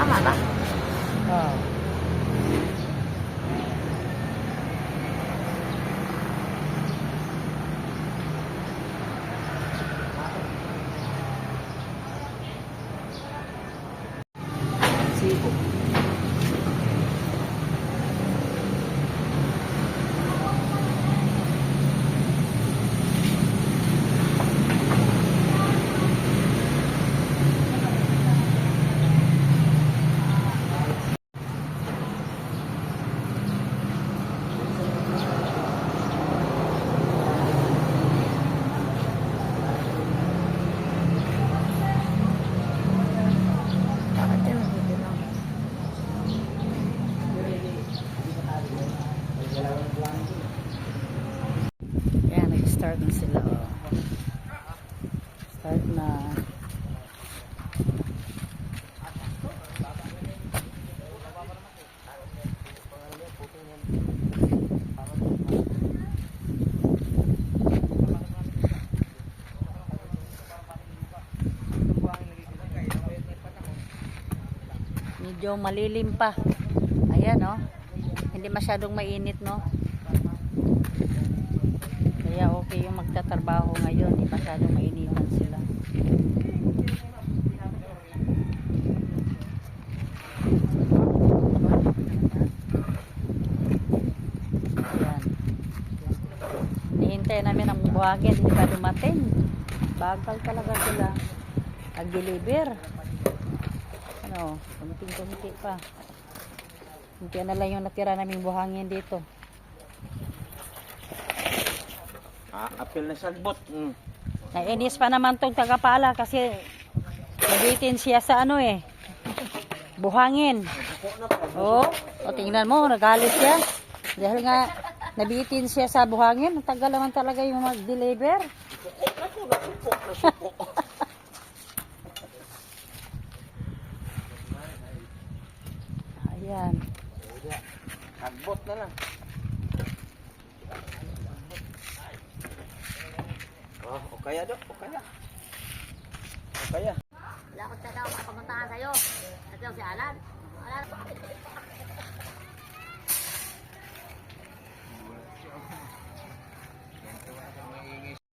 Tama ba? Oh. Sibo. Bakit yan nandito lang? Ayan, nag-start na sila. Oh. Start na. Medyo malilim pa. Ayan, oh. Hindi masyadong mainit, no? Kaya okay yung magtatrabaho ngayon. Hindi masyadong mainitan sila. Ayan. Nihintay namin ang buhangin. Hindi pa dumating. Bagal talaga sila. Nag-deliver. Ano, kumiting-kumiti pa. Hindi na lang yung natira naming buhangin dito. Apil na sagbot. Nainis pa naman tong tagapala kasi nabitin siya sa ano eh. Buhangin. Oh, o tingnan mo, nagalit siya. Dahil nga nabitin siya sa buhangin, ang tagal naman talaga yung mag-deliver. Ayan. Sagbot na lang. Oh, o kaya do, o kaya. O kaya. Wala akong tanda ako makapuntahan sa'yo. Ito si Alan. Alan.